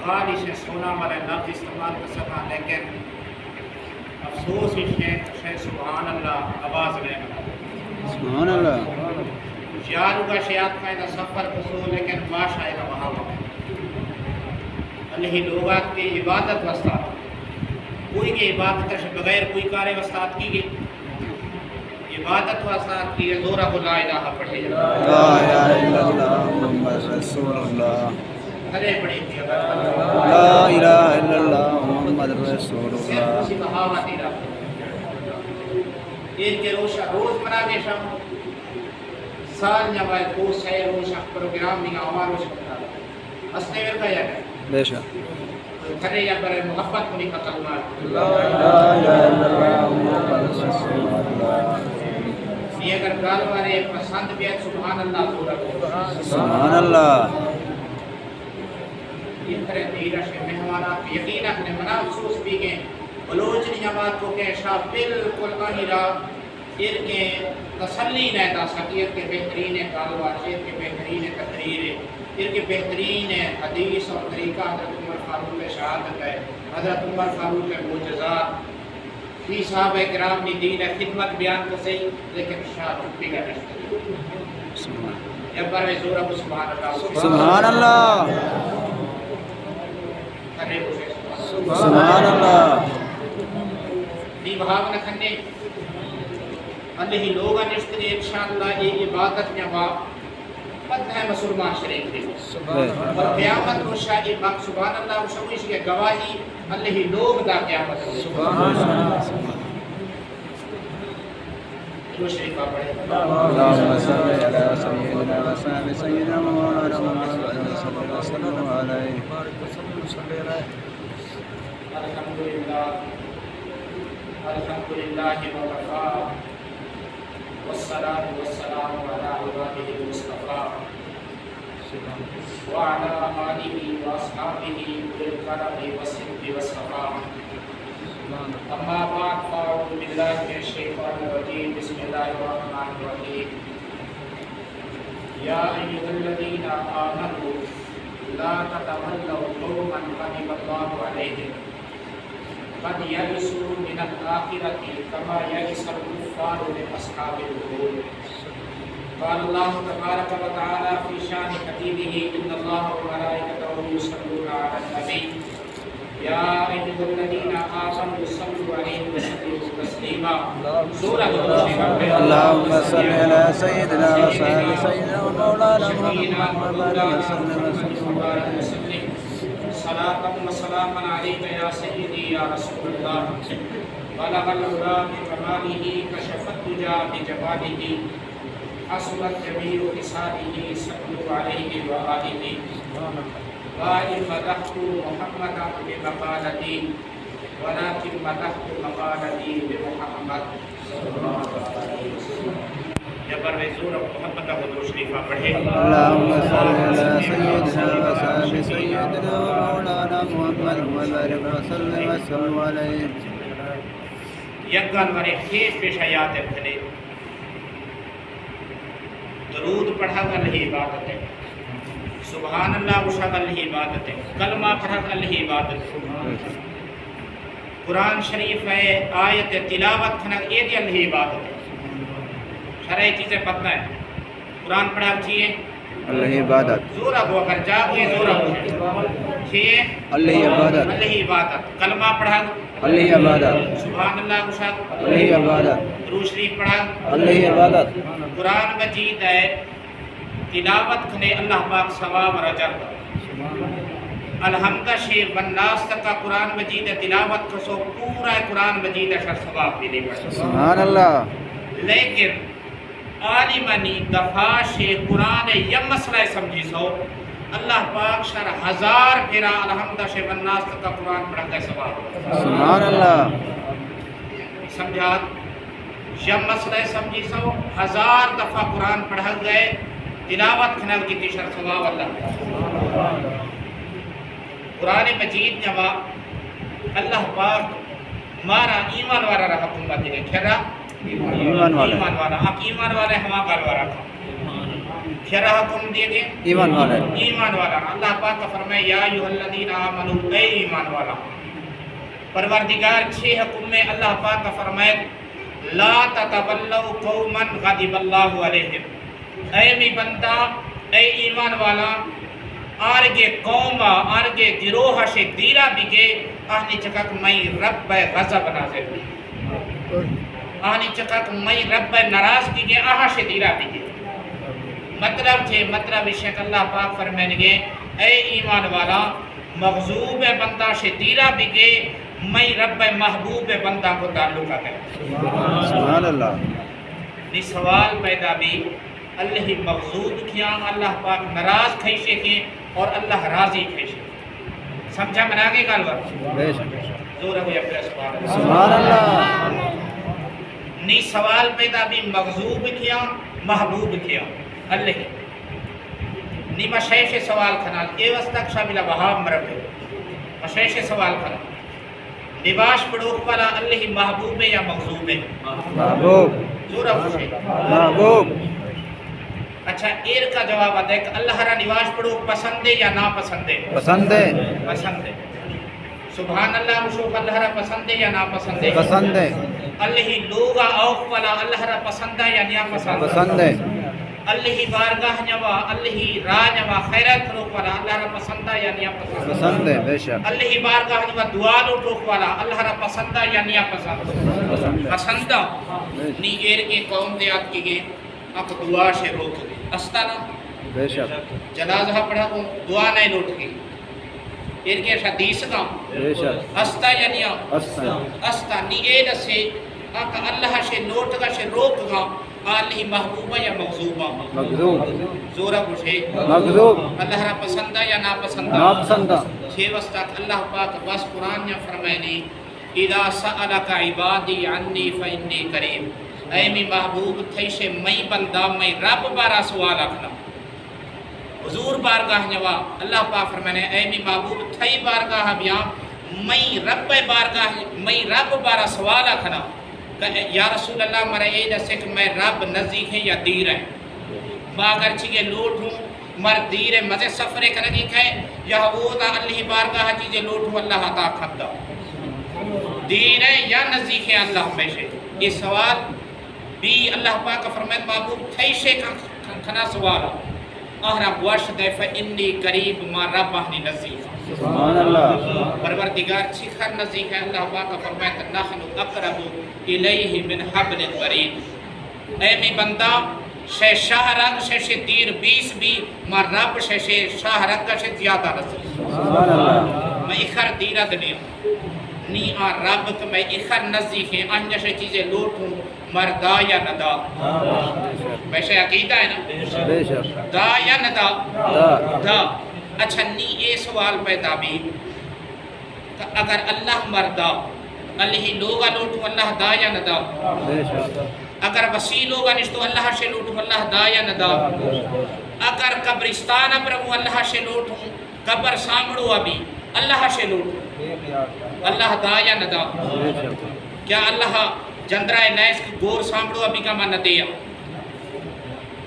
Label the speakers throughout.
Speaker 1: خالص سونا والا لفظ استعمال کر سکا، لیکن افسوس اس ہے کہ سبحان اللہ آواز نہیں بنا
Speaker 2: سبحان اللہ
Speaker 1: یارو کا شیعت کا سفر کسو لیکن باش آئے گا وہاں اللہ لوگات کی عبادت وسطات کوئی کی عبادت سے بغیر کوئی کار وسطات کی گئی عبادت وسطات کی زورہ کو لا الہ پڑھے
Speaker 2: لا الہ الا اللہ محمد رسول اللہ
Speaker 1: ارے پڑھی تھی
Speaker 2: لا الہ الا اللہ محمد رسول اللہ
Speaker 1: صرف اسی بہاوت ہی رکھ ایک کے روز منا کے شام سال جب آئے کو سہ روشا پروگرام نہیں آوار روشا بتا اسنے ورکا یا گئے
Speaker 2: بے شک
Speaker 1: کھڑے یا پر محبت کو نہیں قتل مار
Speaker 2: لا الہ الا اللہ محمد رسول اللہ
Speaker 1: یہ اگر گال والے پسند بھی ہے سبحان اللہ پورا
Speaker 2: سبحان اللہ
Speaker 1: یہ طرح دیرہ سے مہمانات یقین اپنے منا افسوس بھی گئے بلوچ نجامات کو کہ شاہ بالکل آہرہ ان کے تسلی نہیں تھا سکیت کے بہترین کالواشیت کے بہترین تقریر ان کے بہترین حدیث اور طریقہ حضرت عمر فاروق شہادت ہے حضرت عمر فاروق معجزات فی صحابہ کرام نے دین خدمت بیان کو صحیح لیکن شاہ چپی کا رشتہ جب بار میں زورہ کو سبحان اللہ
Speaker 2: سبحان اللہ سبحان اللہ
Speaker 1: دی بھاونا کھنے اللہ ہی لوگا نشتری انشاءاللہ یہ عبادت میں آپ پتہ ہے مسلمان شریف دے اور قیامت روشا یہ باق سبحان اللہ وشویش کے گواہی اللہ ہی لوگ دا قیامت روشا جو شریفہ پڑھے
Speaker 2: اللہم صلی علی سیدنا و صحب سیدنا مولانا محمد صلی اللہ علیہ وسلم
Speaker 1: الحمدللہ الحمدللہ وکفا والصلاة والسلام على عباده المصطفى وعلى آله وأصحابه بالكرم والصدق والصفاء أما بعد فأعوذ بالله من الشيطان الرجيم بسم الله الرحمن الرحيم يا أيها الذين آمنوا لا تتولوا قوما غضب الله عليهم قد يئسوا من الآخرة كما يئس الكفار من أصحاب القبور قال الله تبارك وتعالى في شان حبيبه إن الله وملائكته يصلون على النبي يا أيها الذين آمنوا صلوا عليه وسلموا تسليما سورة
Speaker 2: اللهم صل على سيدنا وصحب سيدنا مولانا محمد وبارك وسلم
Speaker 1: صلاة وسلاما عليك يا سيدي يا رسول الله بلغ العلا بكماله كشف الدجى بجماله حصلت جميع خصاله صلوا عليه وآله وإن مدحت محمدا بمقالتي ولكن مدحت مقالتي بمحمد صلى الله عليه وسلم جبر وزور محمد حضور شریفہ پڑھے
Speaker 2: اللهم صل على سيدنا وصحب سيدنا مولانا محمد وبارك وسلم عليه
Speaker 1: یکگان ورے خیش پیش حیات ابتلے درود پڑھا گا اللہ عبادت ہے سبحان اللہ وشا گا اللہ عبادت ہے کلمہ پڑھا گا اللہ عبادت ہے قرآن شریف ہے آیت تلاوت کھنا یہ دی اللہ عبادت ہے شرعی چیزیں پتہ ہے قرآن پڑھا چاہیے
Speaker 2: اللہ عبادت
Speaker 1: زورہ کو اگر جاؤ یہ زورہ کو چاہیے
Speaker 2: اللہ عبادت
Speaker 1: اللہ عبادت کلمہ پڑھا
Speaker 2: اللہ عبادت
Speaker 1: سبحان اللہ وشا
Speaker 2: اللہ عبادت
Speaker 1: درود شریف پڑھا
Speaker 2: اللہ عبادت
Speaker 1: قرآن مجید ہے تلاوت کھنے اللہ پاک ثواب اور اجر الحمدہ شیخ والناس تک قرآن مجید تلاوت کھسو پورا قرآن مجید شر ثواب بھی نہیں پڑھا
Speaker 2: سبحان اللہ
Speaker 1: لیکن عالمانی دفعہ شیخ قرآن یم مسئلہ سمجھی سو اللہ پاک شر 1000 پھرا الحمدہ شیخ والناس تک قرآن پڑھا گئے ثواب
Speaker 2: سبحان اللہ
Speaker 1: سمجھات یم مسئلہ سمجھی سو 1000 دفعہ قرآن پڑھا گئے تلاوت کھنل کی تیشر ثواب اللہ قرآن مجید جواب اللہ پاک مارا ایمان وارا رہا حکومت دے کھرا
Speaker 2: ایمان والا
Speaker 1: آپ ایمان والا ہما گل وارا کھیرا حکم دیے گئے
Speaker 2: ایمان والے
Speaker 1: ایمان والا اللہ پاک کا فرمائے یا ایھا الذین آمنوا اے ایمان والا پروردگار 6 حکم میں اللہ پاک کا فرمائے لا تتولوا قوما غضب اللہ علیہم اے می بندہ اے ایمان والا آرگے قوما آرگے گروہ سے دیرا بگے آہنی چکک میں رب غضب نازل آہنی چکک میں رب ناراض بگے آہا سے دیرا بگے مطلب تھے مطلب شیخ اللہ پاک فرمائیں گے اے ایمان والا مغضوب بندہ سے دیرا بگے میں رب محبوب بندہ کو تعلق ہے
Speaker 2: سبحان اللہ
Speaker 1: یہ سوال پیدا بھی اللہ مغضوب کیا اللہ پاک ناراض کھیشے کے اور اللہ راضی کھیشے سمجھا منا کے گل
Speaker 2: بے شک
Speaker 1: زور ہویا پھر
Speaker 2: سبحان اللہ
Speaker 1: نی سوال پیدا بھی مغضوب کیا محبوب کیا اللہ نی مشیش سوال کھنا اے وستک شاملہ وہاب مرب ہے مشیش سوال کھنا نواش پڑوک والا اللہ محبوب ہے یا مغضوب ہے
Speaker 2: محبوب
Speaker 1: زور ہوشے
Speaker 2: محبوب
Speaker 1: اچھا ایر کا جواب آتا ہے کہ اللہ را نواش پڑوک پسند ہے یا ناپسند ہے
Speaker 2: پسند ہے
Speaker 1: پسند ہے سبحان اللہ مشوق اللہ را پسند ہے یا ناپسند ہے
Speaker 2: پسند ہے
Speaker 1: اللہ لوگا اوق والا اللہ را پسند ہے یا ناپسند
Speaker 2: پسند ہے
Speaker 1: اللہ بارگاہ نوا اللہ راہ نوا خیرات روک والا اللہ را پسند ہے یا ناپسند
Speaker 2: پسند ہے بے شک
Speaker 1: اللہ بارگاہ نوا دعا لوٹوک والا اللہ را پسند ہے یا ناپسند پسند نی ایر کے قوم دیات کی گئے آپ دعا سے روک گئے استانا
Speaker 2: بے شک
Speaker 1: جنازہ پڑھا کو دعا نہیں لوٹ گئی ایر کے حدیث کا
Speaker 2: بے شک
Speaker 1: استا یا نیا استا نی ایر سے آقا اللہ سے لوٹ گا سے روک گا آلہ محبوبہ یا مغضوبہ
Speaker 2: مغضوب
Speaker 1: زورہ پوچھے
Speaker 2: مغضوب
Speaker 1: اللہ را پسندہ یا ناپسندہ
Speaker 2: ناپسندہ
Speaker 1: 6 وستک اللہ پاک بس قرآن یا فرمائنی اذا سألک عبادی عنی فإنی قریب اے می محبوب تھئی سے میں بندہ میں رب بارا سوال اکھنا حضور بارگاہ نوا اللہ پاک فرمانے اے می محبوب تھئی بارگاہ بیا میں رب بارگاہ میں رب بارا سوال اکھنا کہ یا رسول اللہ مرے اے دسے کہ میں رب نزدیک ہے یا دیر ہے میں اگر چیزیں لوٹ ہوں مر دیر ہے مزے سفرے کرنے ہے یا وہ دا اللہ بارگاہ چیزیں لوٹ ہوں اللہ عطا کھدا دیر ہے یا نزدیک ہے اللہ میں سے یہ سوال بھی اللہ پاک کا فرمائے محبوب تھئی سے کھنا سوال اہرا گوش دے فإنی قریب ما رب اہنی نزدیک
Speaker 2: سبحان اللہ
Speaker 1: پروردگار چیخر نزدیک ہے اللہ پاک کا فرمائے نحن اقرب الیہ من حبل الورید اے می بندہ شے شاہ رنگ شے دیر 20 بھی ما رب شے شاہ رنگ کا شے زیادہ نزدیک
Speaker 2: سبحان اللہ
Speaker 1: میں اخر دیرہ دنیا نی آ رب کہ میں اخر نزدیک ہیں انجا سے چیزیں لوٹوں مردا یا ندا ویسے عقیدہ ہے نا
Speaker 2: بے شک
Speaker 1: دا یا ندا دا اچھا نی اے سوال پیدا بھی کہ اگر اللہ مردا اللہ لوگا لوٹوں اللہ دا یا ندا
Speaker 2: بے شک
Speaker 1: اگر وسیع لوگا نشتو اللہ سے لوٹوں اللہ دا یا ندا اگر قبرستان پرمو اللہ سے لوٹوں قبر سامڑو ابھی اللہ سے لوٹوں اللہ دا یا ندا کیا اللہ جندرہ نیس کی گور سامڑو ابھی کا مانا دیا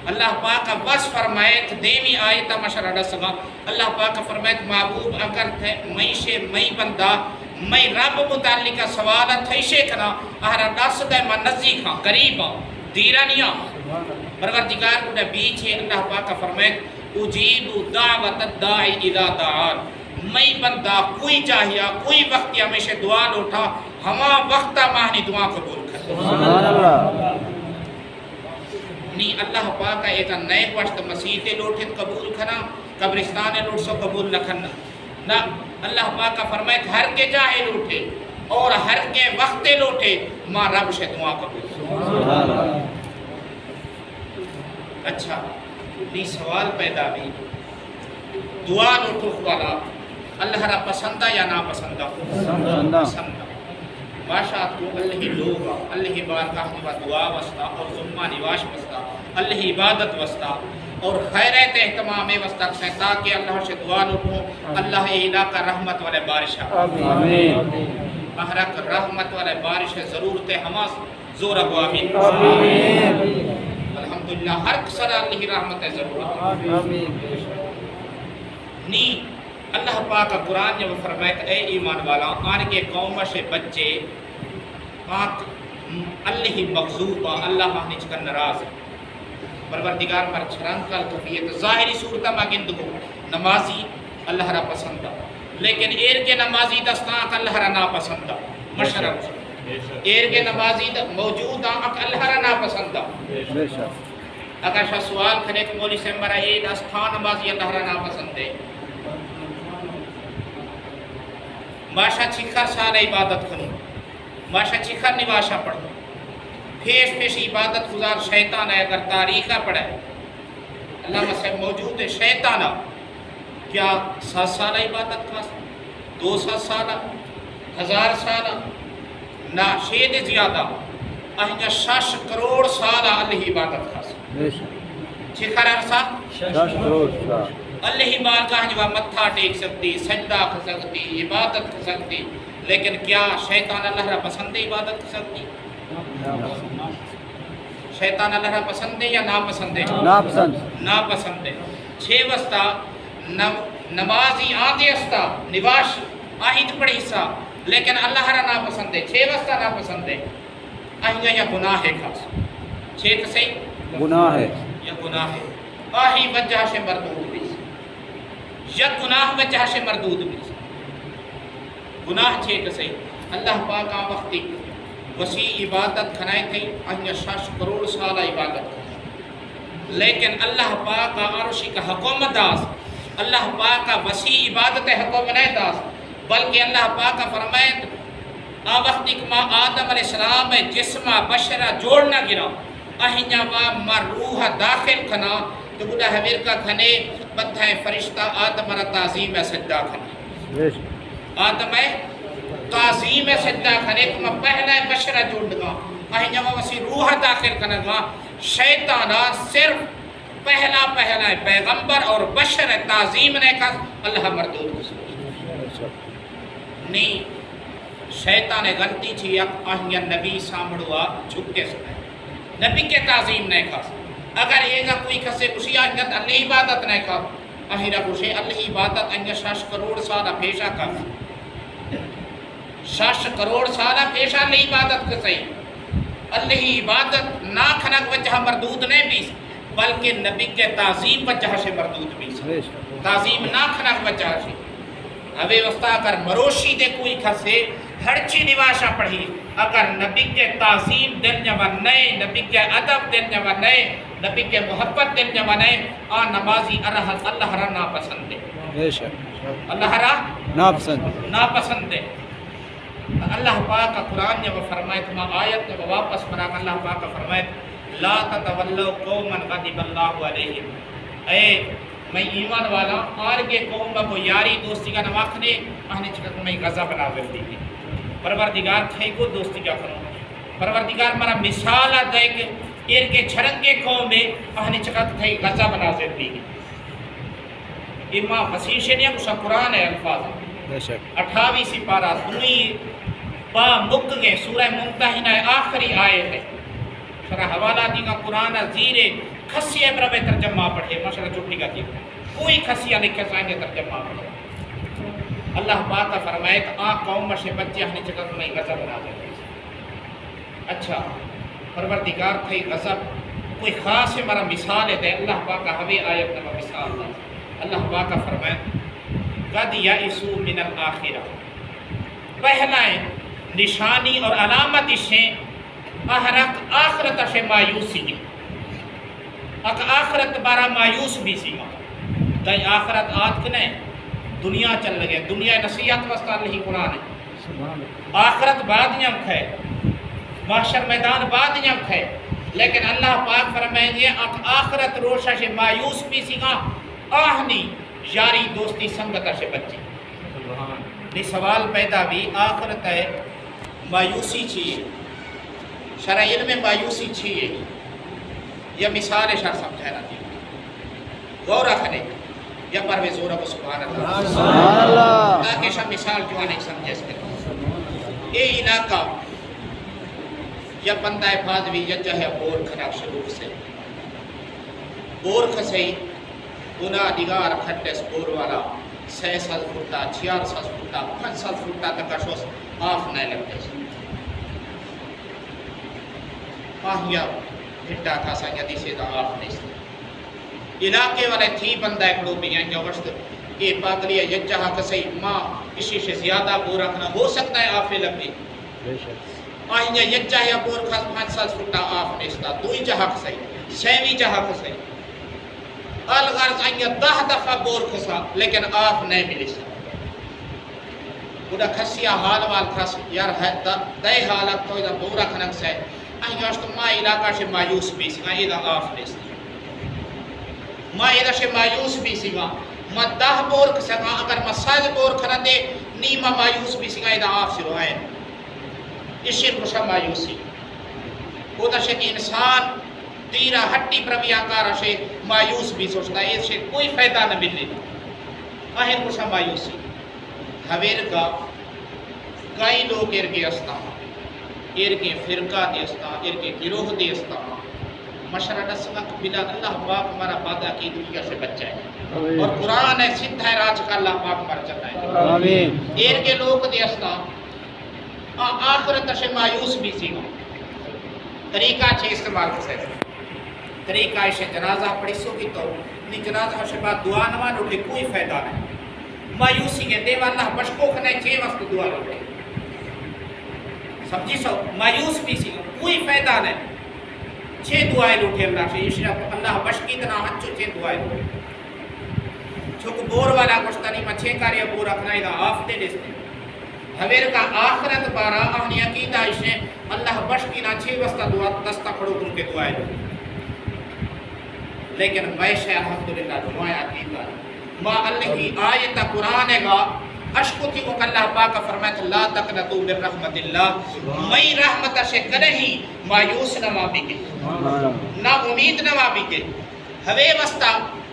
Speaker 1: اللہ پاک کا بس فرمائیت دیمی آیتا مشرہ رسگا اللہ پاک کا فرمائیت محبوب اگر تھے میں سے میں بندہ میں رب متعلقہ سوالہ تھے سے کنا اہرہ دس دے میں نزدیک ہاں قریب ہاں دیرانیاں پروردگار کو بیچ ہے اللہ پاک کا فرمائیت اجیب دعوت الداعی اذا دعان میں بندہ کوئی چاہیا کوئی وقت یا میں سے دعا لوٹا ہما وقتا ماہنی دعا قبول کر
Speaker 2: سبحان اللہ
Speaker 1: نی اللہ پاک کا ایک نئے پشت مسیح لوٹت قبول کھنا قبرستان لوٹ سو قبول نہ کھنا نہ اللہ پاک کا فرمائے ہر کے چاہے لوٹے اور ہر کے وقت لوٹے ماں رب سے دعا قبول
Speaker 2: سبحان اللہ
Speaker 1: اچھا نی سوال پیدا بھی دعا لوٹو والا اللہ را پسندہ یا ناپسندہ پسندہ باشا تو اللہ لوگا اللہ بارگاہ نوا دعا وستا اور ذمہ نواش وستا اللہ عبادت وستا اور خیرت احتمام وستا تاکہ اللہ سے دعا لوٹوں اللہ علاقہ رحمت والے بارش
Speaker 2: آمین
Speaker 1: محرک رحمت والے بارش ضرورت ہماس زور ابو آمین
Speaker 2: آمین
Speaker 1: الحمد الحمدللہ ہر سر اللہ رحمت ضرورت
Speaker 2: آمین
Speaker 1: نی اللہ پاک قرآن جب فرمائے اے ایمان والا آن کے قوم سے بچے آنکھ اللہ مغضوب اللہ نیچ کر ناراض پروردگار پر چھرنگ کل کفیت ظاہری صورتہ ما گندگو نمازی اللہ را پسندہ لیکن ایر کے نمازی دستان اللہ را نا پسندہ مشرف ایر کے نمازی موجود آنکھ اللہ را نا پسندہ
Speaker 2: بے شک
Speaker 1: اگر شاہ سوال کرے کہ مولی سے مرا یہ دستان نمازی اللہ را نا پسند ہے ماشا چھکر سال عبادت کنو ماشا چھکر نواشا پڑھو پیش پیش عبادت گزار شیطان ہے اگر تاریخہ پڑھا ہے اللہ مسئلہ موجود ہے شیطانہ کیا 7 سالہ عبادت کا 200 سالہ 1000 سالہ نہ شید زیادہ اہنگا 6 کروڑ سالہ اللہ عبادت کا
Speaker 2: بے شک
Speaker 1: چھکر عرصہ
Speaker 2: 10 کروڑ سال
Speaker 1: اللہ بار کا جو متھا ٹیک سکتی سجدہ کر سکتی عبادت کر سکتی لیکن کیا شیطان اللہ را پسند ہے عبادت کر سکتی شیطان اللہ را پسند ہے یا ناپسند ہے
Speaker 2: ناپسند
Speaker 1: ناپسند ہے 6 وستا نمازی آدھے استا نواش آہید پڑھی سا لیکن اللہ را ناپسند ہے 6 وستا ناپسند ہے آہنگا یا گناہ ہے خاص 6 کسے
Speaker 2: گناہ ہے
Speaker 1: یا گناہ ہے آہی وجہ سے مردود بھی یا گناہ وجہ سے مردود بھی گناہ 6 کسے اللہ پاک آن وقتی وسیع عبادت کھنائے تھے آہنگا 6 کروڑ سالہ عبادت کھنائے لیکن اللہ پاک کا عرشی کا حکومت داس اللہ پاک کا وسیع عبادت حکومت نہیں داس بلکہ اللہ پاک کا فرمائے آ وقت ما آدم علیہ السلام جسمہ بشرہ جوڑنا گرا آہنجا ما روح داخل کھنا تو بڑا حویر کا کھنے بدھائے فرشتہ آدم را تعظیم سجدہ کھنے آدم تعظیم سجدہ کھنے تو ما پہلا بشرہ جوڑ گا آہنجا ما وسی روح داخل کھنا گا شیطانہ صرف پہلا پیغمبر اور بشر تعظیم نے کہا اللہ مردود نہیں شیطان غلطی تھی آہنگا نبی سامڑوا چھکے سکتے نبی کے تعظیم نے کہا اگر یہ کوئی کسے کسی آہنگا اللہ عبادت نے کہا آہنگا کسی اللہ عبادت آہنگا 6 کروڑ سالہ پیشہ کہا 6 کروڑ سالہ پیشہ اللہ عبادت کسے اللہ عبادت نہ کھنک وجہ مردود نے بھی بلکہ نبی کے تعظیم وجہ سے مردود بھی تعظیم نہ کھنک وجہ سے اوے وستا اگر مروشی دے کوئی کھسے ہرچی نواشا پڑھی اگر نبی کے تعظیم دل جمع نئے نبی کے ادب دل جمع نئے نبی کے محبت دل جمع نئے آن نمازی اللہ را ناپسند ہے اللہ را ناپسند ہے اللہ پاک کا قرآن جب فرمائے تمہا آیت جب واپس مراک اللہ پاک کا فرمائے لا تتولو قوما غضب اللہ علیہم اے میں ایمان والا آرگے قوم با کو یاری دوستی کا نواخنے آہنے چکر میں غضب نازل دی پروردگار تھے کو دوستی کا کروں پروردگار مرا مثال دے کہ ایر کے چھرنگے قوم میں آہنے چکر تھے غضب نازل دی امام مسیح شنیہ کچھ قرآن ہے الفاظ 28 سپارہ دوئی با مک گئے سورہ ممتحنہ آخری آئے ہے شرح حوالہ دی کا قرآن زیرے کھسی عبرہ میں ترجمہ پڑھے ماشاءاللہ چھوٹی کا دی کوئی کھسیہ لکھے سائنگے ترجمہ پڑھے اللہ پاک کا فرمائے کہ آن قوم سے بچے ہمیں چکر میں غضب نازل ہے اچھا پروردگار تھے غضب کوئی خاص ہے مرا مثال ہے اللہ پاک کا ہمیں آیت نمہ مثال ہے اللہ پاک کا فرمائے قد یئسوا من الآخرہ پہلا نشانی اور علامت اسے آخرت سے مایوسی ہے آخرت بارا مایوس بھی سی دائی آخرت آت کنے دنیا چل لگے دنیا نصیحت وسط اللہ قرآن ہے آخرت بعد نیم کھائے محشر میدان بعد نیم کھائے لیکن اللہ پاک فرمائیں گے آخرت روشہ سے مایوس بھی سی گا آہنی یاری دوستی سنگتہ سے بچی یہ سوال پیدا بھی آخرت ہے مایوسی چاہیے شرع علم میں مایوسی چاہیے یا مثال شرع سمجھائنا چاہیے غور رکھنے یا پرویز رب سبحان اللہ تاکہ شاہ مثال جو آنے سمجھے سکتے یہ علاقہ یا بندہ فاضوی یا جہے بور خراب شروع سے بور کھسئی گناہ دیگار کھٹس بور والا 600 فٹا 400 فٹا 500 فٹا تک اشوس آف نہیں لگتے سے آہیا ہٹا تھا سا جدی سے دا آف نہیں سے علاقے والے تھی بندہ اکڑو بھی ہیں جو وشت یہ پاگلی ہے یجہا کسی ماں اسی سے زیادہ بور رکھنا ہو سکتا ہے آفے لگے آہیا یجہا بور کھاس 500 فٹا آف نہیں ستا دوئی جہا کسی سیوی جہا کسی الغرض آئیے 10 دفعہ بور کھسا لیکن آف نہیں ملی سا بڑا کھسیا حال وال کھس یار ہے دے حالت تو ادھا بورا کھنک سے آئیے اشتو ماں علاقہ سے مایوس بھی سکا ادھا آف نہیں ستا ماں ادھا سے مایوس بھی سکا ماں 10 بور کھسکا اگر ماں 7 بور کھنا دے نیمہ مایوس بھی سکا ادھا آف سے روائے اسی روشا مایوسی ادھا سے کہ انسان تیرا ہٹی پروی آکارا سے مایوس بھی سوچتا ہے اس سے کوئی فائدہ نہ ملے آہر کچھ مایوسی ہویر کا کئی لوگ ارگے استا ارگے فرقہ دے استا ارگے گروہ دے استا مشرہ دسمک بلا اللہ پاک ہمارا بادہ کی دنیا سے بچ جائے اور قرآن ہے سدھ ہے راج کا اللہ پاک مر جاتا ہے آمین ارگے لوگ دے استا آخرت سے مایوس بھی سیگا طریقہ چھے استعمال کسے طریقہ اسے جنازہ پڑھی سو کی تو نہیں جنازہ سے بعد دعا نوان اٹھے کوئی فائدہ نہیں مایوسی کے دیو اللہ بشکو کھنے چھے وقت دعا اٹھے سمجھی سو مایوس بھی سی کوئی فائدہ نہیں چھے دعائیں اٹھے اللہ سے اشرف اللہ بشکی تنا ہنچو چھے دعائیں اٹھے چھوک بور والا کشتانی میں چھے کاریا بور اپنا ادھا آف دے دیستے ہویر کا آخرت بارا اہنی عقیدہ اسے اللہ بشکی نا چھے وقت دعا دستا کھڑو کن کے دعائیں اٹھے لیکن میں شے الحمدللہ دعائیں عقیدہ ما اللہ کی آیت قرآن گا اشکو تھی کو اللہ پاک فرمائے لا تقنطوا من رحمت اللہ میں رحمت سے کرے ہی مایوس نہ مابی کے نہ امید نہ مابی کے ہوے وستا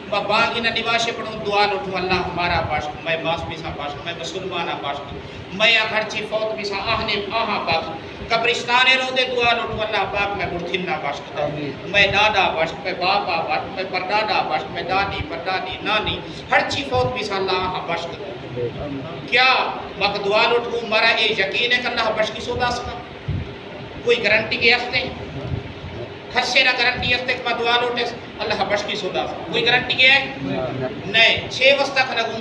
Speaker 1: میں باغی نہ نواشے پڑھوں دعا لٹھوں اللہ ہمارا پاشک میں باس بھی سا پاشک میں مسلمانہ پاشک میں اگرچہ فوت بھی سا آہنے آہاں پاشک قبرستانے رو دے دعا لٹھوں اللہ پاک میں برتھنہ پاشک میں دادا پاشک میں باپا پاشک میں پردادا پاشک میں دادی پردادی نانی ہر چی فوت بھی سا اللہ آہاں پاشک کیا وقت دعا لٹھوں مارا اے یقین ہے کہ اللہ بشکی سودا سکا کوئی گرنٹی کے ہستے خسے نہ گرنٹی ہستے کہ دعا لٹھے اللہ بشکی سودا سکا کوئی گرنٹی کے ہے نہیں چھے وسطہ کھنگوں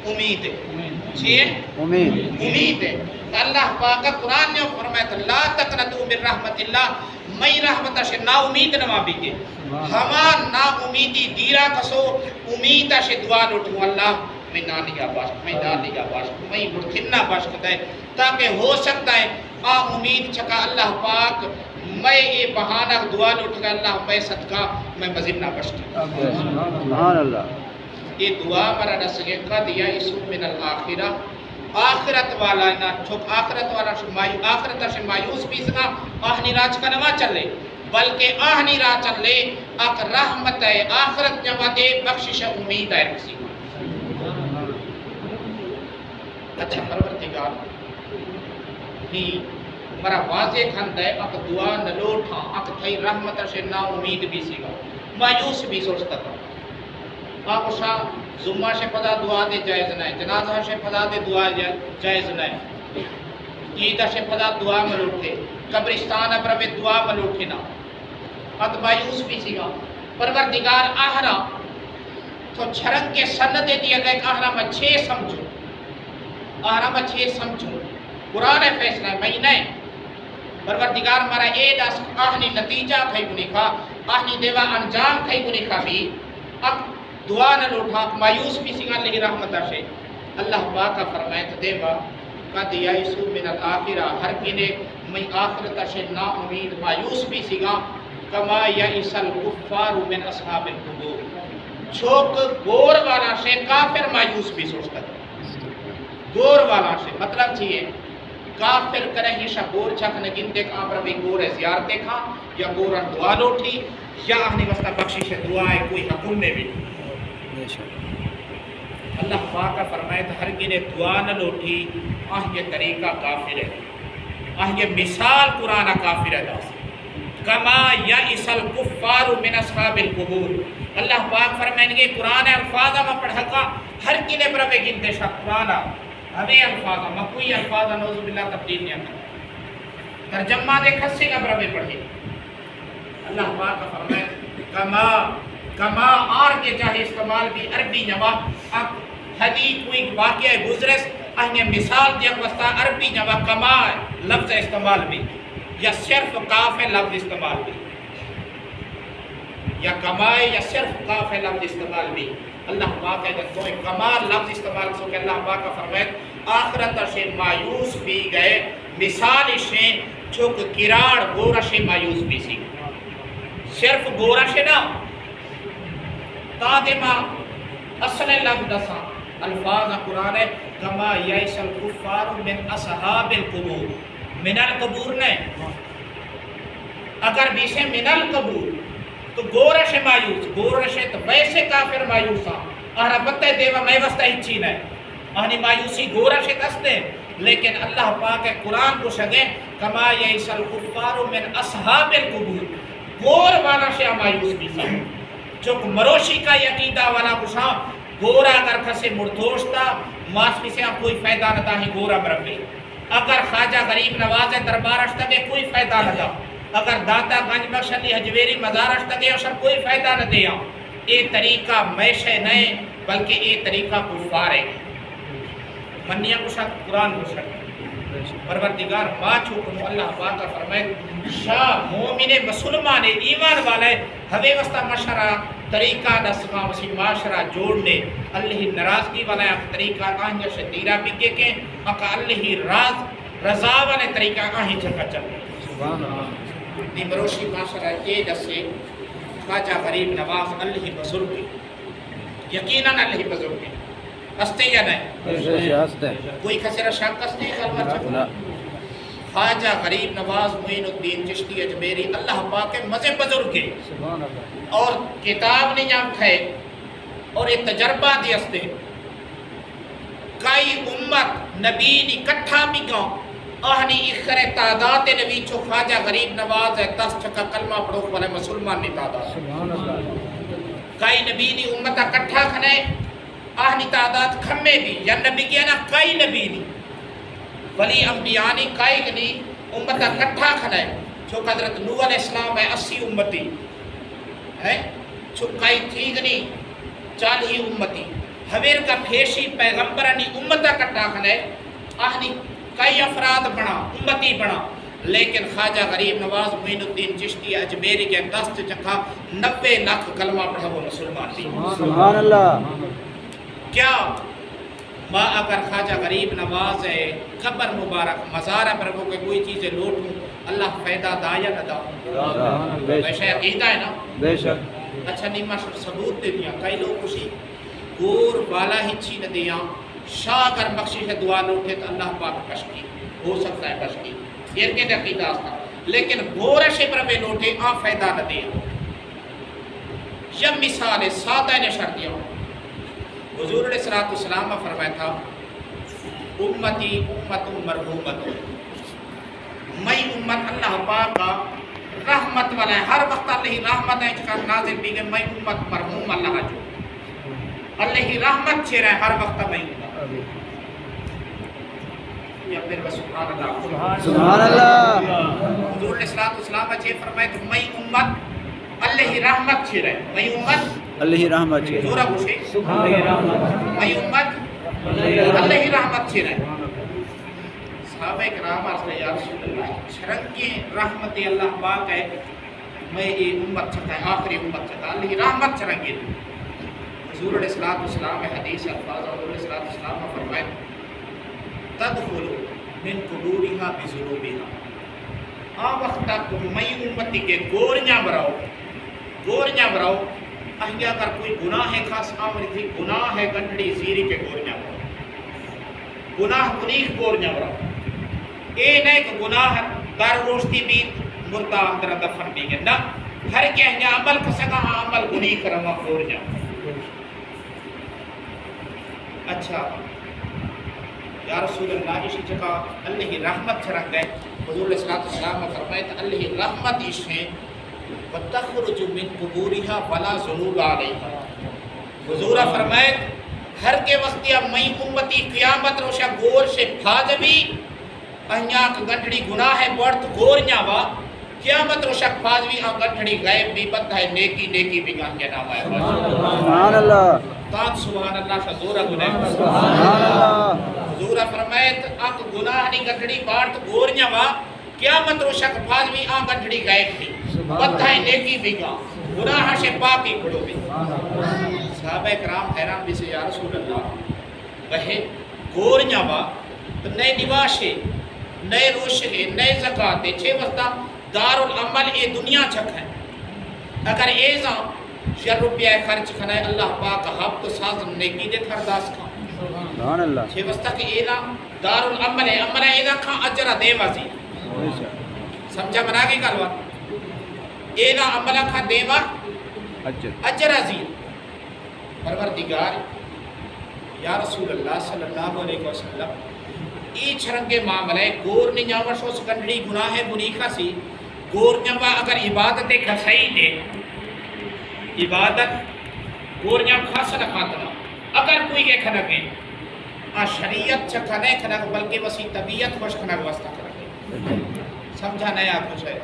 Speaker 1: امید ہے چھے امید ہے اللہ پاک قرآن نے فرمایا لا تقنطوا من رحمت اللہ میں رحمت سے نا امید نہ مابی کے ہمان نا امیدی دیرا کسو امید سے دعا لٹھوں اللہ میں نانی آباشت میں دادی آباشت میں برتھنہ باشت ہے تاکہ ہو سکتا ہے امید چھکا اللہ پاک میں یہ بہانہ دعا لٹھ گا اللہ میں صدقہ میں مزید نہ باشت سبحان اللہ یہ دعا مرا رسگے قد یئسوا من الآخرہ آخرت والا نہ چھوک آخرت والا آخرت سے مایوس بھی سکا آہنی راج کا نوا چلے بلکہ آہنی راج چلے اک رحمت ہے آخرت جمع دے بخشش امید ہے کسی اچھا پروردگار ہی مرا واضح کھند ہے اک دعا نلوٹھا اک تھئی رحمت سے نا امید بھی سیگا مایوس بھی سوچتا تھا آپ اسا زمہ سے پدا دعا دے جائز نہیں جنازہ سے پدا دے دعا جائز نہیں عیدہ سے پدا دعا ملوٹھے قبرستان پر دعا ملوٹھے نا ات مایوس بھی سیگا پروردگار آہرا تو چھرنگ کے سن دے دیا گئے کہ آہرا میں 6 سمجھو آہرا میں 6 سمجھو قرآن فیصلہ ہے میں نہیں پروردگار مارا اے دس آہنی نتیجہ کھائی گنی کھا آہنی دیوا انجام کھائی گنی کھا بھی اب دعا نہ لوٹھا مایوس بھی سگا لگی رحمتہ سے اللہ پاک کا فرمائے تو دیوا قد یئسوا من الآخرہ ہر کنے میں آخرتہ سے نا امید مایوس بھی سگا کما یئس الکفار من اصحاب القبور چھوک گور والا سے کافر مایوس بھی سوچتا ہے گور والا سے مطلب چاہیے کافر کرے ہی شا گور چھک نگن دیکھ آپ روی گور زیار دیکھا یا گورن دعا لوٹھی یا آہنی وقتا بخشش دعائے کوئی حکم میں بھی اللہ پاک کا فرمائے تو ہر گنے دعا نہ لوٹھی یہ طریقہ کافر ہے یہ مثال قرآن کافر ہے کما یئس الکفار من اصحاب القبور اللہ پاک فرمائیں گے قرآن الفاظ میں پڑھا کا ہر کنے پر بے گنتے شاہ قرآن ہمیں الفاظ میں کوئی الفاظ نعوذ باللہ تبدیل نہیں کرتا ترجمہ دے کھسے کا پر بے پڑھے اللہ پاک فرمائیں کما آر کے چاہے استعمال بھی عربی نوا اب حدیث کوئی واقعہ گزرس اہنے مثال دیا وستا عربی نوا کما لفظ استعمال بھی یا صرف کاف ہے لفظ استعمال بھی یا کمائے یا صرف کاف ہے لفظ استعمال بھی اللہ پاک ہے جب کوئی کمال لفظ استعمال سو کہ اللہ پاک کا فرمائے آخرت سے مایوس بھی گئے مثال سے چھوک کراڑ گورا سے مایوس بھی سی صرف گورا سے نہ تادمہ اصل لفظ دسا الفاظ قرآن ہے کما یئس الکفار من اصحاب القبور من القبور نے اگر بھی سے من القبور تو گورش مایوس گورش تو ویسے کافر مایوس ہاں آرہ بتے دیوا میں وستا ہی چین ہے آنی مایوسی گورش دستے لیکن اللہ پاک قرآن کو شگے کما یئس الکفار من اصحاب القبور گور والا شیع مایوس بھی سا چونکہ مروشی کا یقیدہ والا کشا گورا اگر کھسے مردوشتا ماس بھی سے کوئی فائدہ نہ تھا ہی گورا مربی اگر خواجہ غریب نواز دربارش تکے کوئی فائدہ نہ تھا اگر داتا گنج بخش علی حجویری مزارش تکے اسر کوئی فائدہ نہ دیا یہ طریقہ میشے نئے بلکہ یہ طریقہ کفار ہے منیا کشا قرآن کشا پروردگار ما چھوٹوں اللہ پاک کا فرمائے شاہ مومن مسلمان ایمان والے ہوے وستا مشرہ طریقہ دسما وسی معاشرہ جوڑنے اللہ ناراضگی والا طریقہ آہنجا سے دیرہ بگے کے اکا اللہ رضا والے طریقہ آہن جگہ چلے سبحان اللہ دی مروشی معاشرہ یہ دسے خواجہ غریب نواز اللہ بزرگ یقیناً اللہ بزرگ ہستے یا نہیں کوئی خسرہ شک ہستے خواجہ غریب نواز معین الدین چشتی اجمیری اللہ پاک مزے بزرگ ہے اور کتاب نہیں جام کھائے اور یہ تجربہ دی ہستے کئی امت نبی نی کٹھا بھی گاؤں آہنی اخر تعداد نبی چھو خواجہ غریب نواز ہے 10 چکا کلمہ پڑھو والے مسلمان نی تعداد کئی نبی نی امتہ کٹھا کھنے آہنی تعداد کھمے بھی یا نبی کیا نا کئی نبی نی ولی انبیانی کئی گنی امتہ کٹھا کھنے چھو حضرت نوح علیہ السلام ہے 80 امتی ہے چھو کئی تھی گنی 40 امتی حویر کا پھیشی پیغمبرانی امتہ کٹھا کھنے آہنی کئی افراد بنا امتی بنا لیکن خواجہ غریب نواز معین الدین چشتی اجمیری کے 10 چکا 90 لاکھ کلمہ پڑھا وہ مسلمان دی
Speaker 2: سبحان اللہ
Speaker 1: کیا ماں اگر خواجہ غریب نواز ہے قبر مبارک مزارہ پر وہ کوئی چیزیں لوٹوں اللہ فائدہ دا یا نہ دا ویسے عقیدہ ہے نا
Speaker 2: بے شک
Speaker 1: اچھا نیمہ ثبوت دے دیا کئی لوگ کسی گور والا ہی چھین دیا شاہ اگر بخشی ہے دعا لوٹے تو اللہ پاک کشکی ہو سکتا ہے کشکی یہ کے عقیدہ تھا لیکن گورش پر بے لوٹے آن فائدہ نہ دیا جب مثال سادہ نے شرط دیا حضور علیہ السلام میں فرمایا تھا امتی امت مرحومت میں امت اللہ پاک کا رحمت والا ہے ہر وقت اللہ رحمت ہے چکا نازل بھی گئے میں امت مرحوم اللہ جو اللہ رحمت چھے رہے ہر وقت میں امت یا پھر بس سبحان اللہ حضور علیہ السلام میں چھے فرمایا کہ میں امت اللہ رحمت چھے رہے میں امت
Speaker 2: اللہ رحمت چھے
Speaker 1: زورہ پوچھے میں امت اللہ رحمت چھے رہے صحابہ اکرام عرض یا رسول اللہ شرنگی رحمت اللہ پاک ہے میں یہ امت چھتا ہے آخری امت چھتا ہے اللہ رحمت شرنگی حضور علیہ السلام میں حدیث الفاظ حضور علیہ السلام میں فرمائے تدخلو من قبورها بذنوبها وقت تک میں امتی کے گورنیاں براؤ اہیا اگر کوئی گناہ ہے خاص آمری تھی گناہ ہے گنڈی زیری کے گورنیاں براؤ گناہ گنیخ گورنیاں براؤ اے نہیں کہ گناہ دار روشتی بھی مردہ اندر دفن بھی گئے نا ہر کیا ہے عمل کسگا عمل گنیخ رما گورنیاں اچھا یا رسول اللہ اسی جگہ اللہ رحمت چھرک گئے حضور علیہ السلام میں فرمائے تو اللہ رحمت اس میں وَتَخْرُجُ مِنْ قُبُورِهَا وَلَا ذُنُوبَ عَلَيْهَا. حضور فرمائے ہر کے وقت یا مئی امتی قیامت روشا گور سے پھاجوی اہنیاک گنٹڑی گناہ ہے بڑھت گورنیا وا قیامت روشا پھاجوی آن گنٹڑی غیب بھی بند ہے نیکی نیکی بھی گاہ کے نام ہے.
Speaker 2: سبحان اللہ.
Speaker 1: تاک سبحان اللہ شزورہ گناہ.
Speaker 2: سبحان اللہ.
Speaker 1: حضور فرمائے آنک گناہ نہیں گنٹڑی بڑھت گورنیا وا قیامت روشا پھاجوی آن گنٹڑی غیب بھی بند ہے نیکی بھی گاہ گناہ سے پاکی کھڑو بھی. صحابہ کرام حیران بھی سے یا رسول اللہ وہے گورنیا با تو نئے نواشے نئے روشے نئے زکاتے چھے وقتا دار العمل اے دنیا چھک ہے اگر ایزا شر روپیہ خرچ کھنائے اللہ پاک حب تو ساز نیکی دے تھرداس کھا.
Speaker 2: سبحان اللہ.
Speaker 1: چھے وقتا کہ ایزا دار العمل ہے عمل ایزا کھا اجرہ دے وزی سمجھا بنا کے کلوا ایزا عملہ کھا دے اجرہ زی. پروردگار یا رسول اللہ صلی اللہ علیہ وسلم ای چھرنگے معاملے گور نیاوہ شو سکنڈڑی گناہ بنیخہ سی گور نیاوہ اگر عبادت کھسائی دے عبادت گور نیاوہ خاصا نخاتنا اگر کوئی کے کھنگے شریعت چھکھنے کھنگ بلکہ وسی طبیعت خوش کھنگ وستا کھنگے سمجھا نیا کچھ ہے.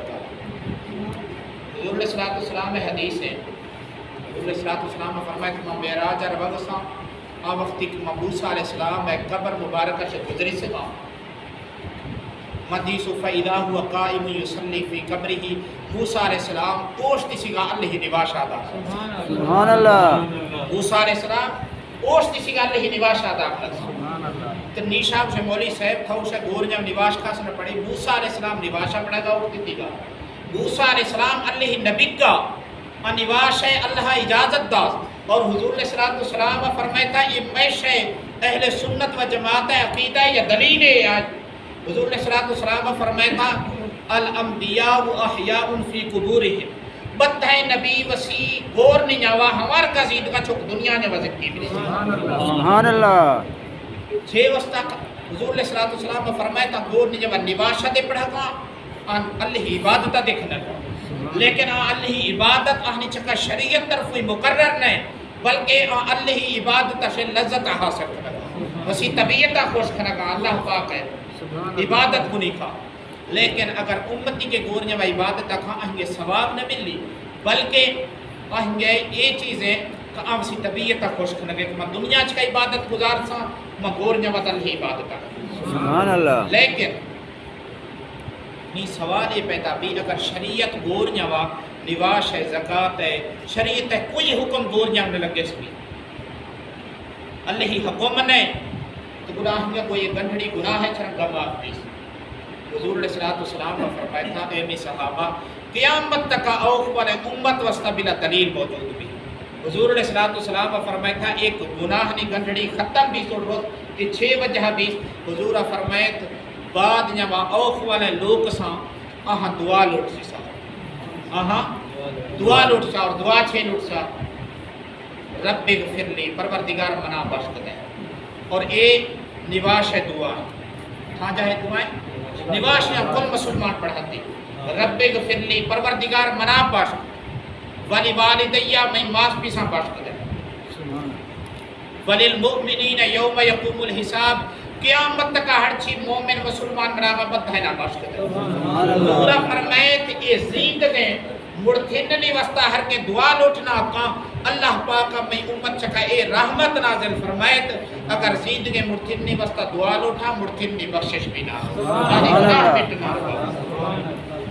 Speaker 1: حضور علیہ السلام حدیث ہے حضور علیہ السلام نے فرمایا کہ میں معراج روگساں آ وقتی کہ موسیٰ علیہ السلام ایک قبر مبارکہ سے گزری سے گاں مدیس فَإِذَا هُوَ قَائِمٌ يُصَلِّي فِي قَبْرِهِ موسیٰ علیہ السلام اوشتی سی گاں اللہ نواش آدھا.
Speaker 2: سبحان اللہ.
Speaker 1: موسیٰ علیہ السلام اوشتی سی گاں اللہ نواش آدھا. تو نیشاب سے مولی صاحب تھا اسے گور جب نواش کھا سنے پڑی موسیٰ علیہ السلام نواشا پڑا گا اٹھتی تھی گا. موسیٰ علیہ السلام اللہ نبی کا نواش ہے اللہ اجازت دا اور حضور علیہ السلام فرمایا تھا یہ میش ہے اہل سنت و جماعت عقیدہ یا دلیل ہے. حضور علیہ السلام فرمایا تھا الانبیاء احیاء فی قبورہم بد ہے نبی وسیع گور نیاوا ہمار کا زید کا چھوک دنیا نے وزن کی بھی.
Speaker 2: سبحان اللہ.
Speaker 1: چھے وسطہ حضور علیہ السلام فرمایا تھا گور نیاوا نواشہ دے پڑھا گا اللہ عبادتہ دیکھنا گا لیکن اللہ عبادت آہنی چکا شریعت طرف ہوئی مقرر نہیں بلکہ اللہ عبادت سے لذت حاصل کرنا وسی طبیعتہ خوش کرنا اللہ پاک ہے عبادت کو نہیں کھا. لیکن اگر امتی کے گورنیا و عبادت کھا آہنگے ثواب نہ ملی بلکہ آہنگے یہ چیزیں کہ آپ سی طبیعتہ خوش کرنا کہ میں دنیا چکا عبادت گزار سا میں گورنیا و اللہ عبادت کھا.
Speaker 2: سبحان اللہ.
Speaker 1: لیکن نہیں سوال یہ پیدا بھی اگر شریعت گورنیا وا نواش ہے زکاة ہے شریعت ہے کوئی حکم گورنیا میں لگے سکی اللہ ہی حکم نے تو گناہ میں کوئی گنڈھڑی گناہ ہے چھرنگا معاف بھی. حضور علیہ السلام نے فرمایا تھا اے می صحابہ قیامت تک اوخ والے امت وسطہ بلا دلیل موجود بھی. حضور علیہ السلام نے فرمایا تھا ایک گناہ نہیں گنڈھڑی ختم بھی سوڑ روز کہ 6 وجہ بھی حضور فرمایا تھا بعد جب اوخ والے لوگ ساں آہاں دعا لوٹ سی سا آہاں دعا لوٹ سا اور دعا چھے لوٹ سا رب اغفر لی پروردگار منا بخش دے اور اے نواش ہے دعا کہاں جائے دعائیں نواش ہے کل مسلمان پڑھاتی رب اغفر لی پروردگار منا بخش ولی والدیہ میں ماس بھی ساں بخش دے وللمؤمنین یوم یقوم الحساب قیامت تک ہر چیز مومن مسلمان بنا بد ہے نا بخش دے. پورا فرمائے کہ یہ زندگی مڑتھننی وسطہ ہر کے دعا لوٹنا کا اللہ پاک میں امت چکا اے رحمت نازل فرمائے اگر زندگی مڑتھننی وسطہ دعا لوٹا مڑتھننی بخشش بھی نہ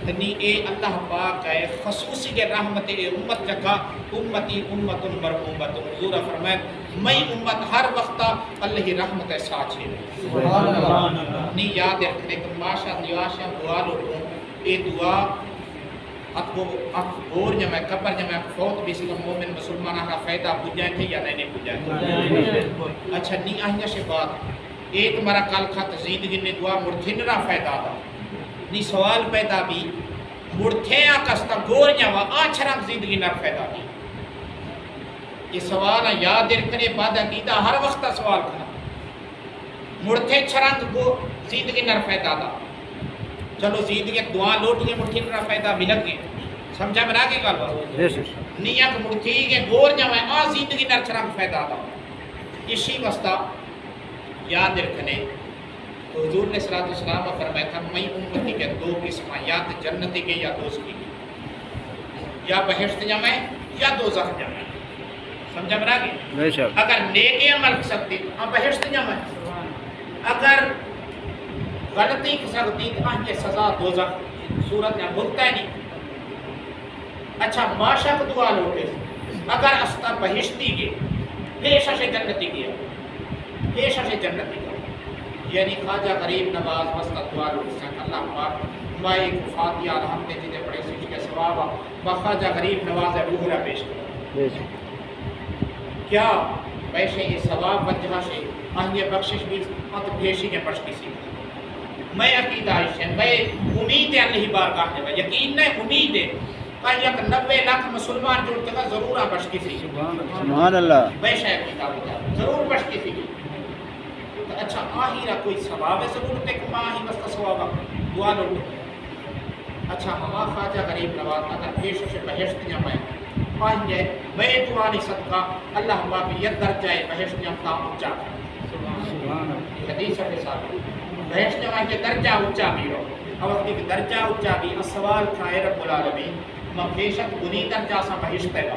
Speaker 1: تنی اے اللہ پاک ہے خصوصی کے رحمت اے امت چکا امتی امت مرحومت. حضور فرمائے میں امت ہر وقت اللہ رحمت ساتھ ہے نہیں یاد رکھنے کہ ماشا نیواشا دعا لوٹوں اے دعا اب گور جمع قبر جمع فوت بھی سکم مومن مسلمان کا فائدہ پوجائیں تھے یا نہیں پوجائیں تھے. اچھا نہیں آئینہ سے بات ایک مرا کال خط زندگی نے دعا مرتھن را فائدہ دا نہیں سوال پیدا بھی مرتھے آکستا گور جمع آچھرام زندگی نر فائدہ بھی. یہ سوال یاد رکھنے بعد عقیدہ ہر وقت سوال کرنا مرتھے چھرانگ کو زندگی نر فائدہ دا چلو زندگی دعا لوٹ گئے مٹھی نر فائدہ ملک گئے سمجھا بنا کے گل نیا کو مٹھی کے گور جمع آ زندگی نر چرنگ پیدا تھا اسی واسطہ یاد رکھنے حضور نے صلی اللہ علیہ وسلم فرمایا تھا میں امتی کے دو قسم یا تو جنتی کے یا دوزخی کے یا بہشت جمع یا دوزخ جمع سمجھا بنا کے اگر نیکی عمل سکتی تو بہشت جمع اگر غلطی کی سکتی تو یہ سزا دوزخ صورت میں بھگتا ہے نہیں اچھا معاشہ کو دعا لوٹے اگر استا بہشتی کے پیشہ سے جنتی کیا پیشہ سے جنتی کیا یعنی خواجہ غریب نواز وسط دعا لوٹ سکتا اللہ پاک مائی فاتحہ الحمد جیتے پڑے سیچ کے ثواب خواجہ غریب نواز روحرہ پیش کرو کیا ویسے یہ ثواب وجہ سے یہ بخشش بھی مت بھیشی کے پڑھ کسی میں عقیدہ ہے میں امید ہے اللہ بارگاہ میں یقین نہیں امید ہے یک 90 لاکھ مسلمان جوڑتے گا ضرور بچ کی سی
Speaker 2: سبحان اللہ
Speaker 1: بے شاید کتاب ضرور بچ کی سی اچھا آہیرہ کوئی ثواب ہے ضرور تے کہ آہی بستا ثواب دعا لوٹے اچھا ہما خواجہ غریب نواز اگر پیش سے بہشت جمائے آہی جائے میں دعانی صدقہ اللہ باقی ید درجائے بہشت جمتا اچھا حدیث کے ساتھ بہشت جمائے کے درجہ اچھا بھی رو اور وقت ایک درجہ اچھا بھی السوال کھائے رب العالمین مفیشت بنی درجہ سا بہشت ہے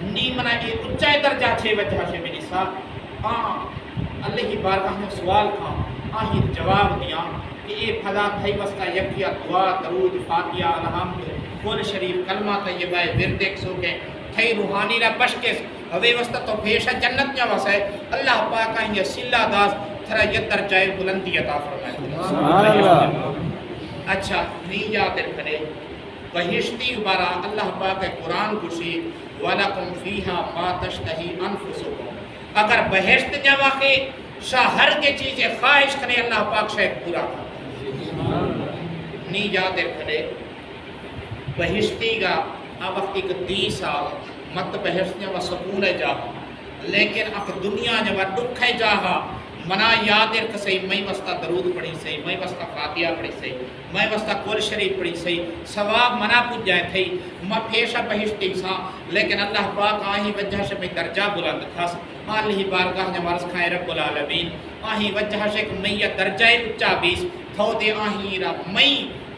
Speaker 1: نی منہ یہ اچھائے درجہ چھے وجہ سے میری ساتھ اللہ کی بارگاہ میں سوال کھا آہی جواب دیا کہ اے پھلا تھائی وستا یکیا دعا درود فاتحہ الحمد قول شریف کلمہ طیبہ ورد ایک سو کے تھائی روحانی را بش کے ہوئے وستا تو پیشہ جنت جا وسا ہے اللہ پاک یہ سلہ داز تھرا یہ درجہ بلندی عطا فرمائے
Speaker 2: سبحان اللہ
Speaker 1: اچھا نہیں یاد رکھنے بہشتی بارا اللہ پاک قرآن کشی وَلَكُمْ فِيهَا مَا تَشْتَهِي أَنفُسُكُمْ اگر بہشت جمع کے شاہر کے چیزیں خواہش کرے اللہ پاک شاید پورا کر نہیں یاد رکھنے بہشتی گا وقتی کہ 30 سال مت بہشت جمع سکون جا لیکن اب دنیا جمع دکھ جاہا منا یاد رکھ صحیح میں وستا درود پڑھی صحیح میں وستا فاتحہ پڑھی صحیح میں وستا قرآن شریف پڑھی صحیح ثواب منا پوچھ جائے تھے میں پیشہ بہشتی سا لیکن اللہ پاک آہی وجہ سے میں درجہ بلند تھا آلہی بارگاہ جمارس کھائے رب العالمین آہی وجہ سے میں یہ درجہ اچھا بیس تھو دے آہی را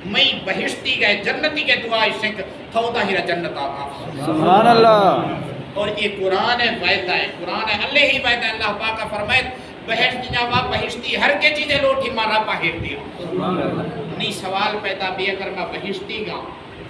Speaker 1: میں بہشتی گئے جنتی کے دعائی شک تھو دا ہی را جنت آتا
Speaker 2: سبحان اللہ
Speaker 1: اور یہ قرآن وعدہ ہے قرآن ہے اللہ ہی وعدہ ہے اللہ پاک فرمائے بہشتی جاوا بہشتی ہر کے چیزیں لوٹی مارا باہر دیا نہیں سوال پیدا بھی اگر میں بہشتی گا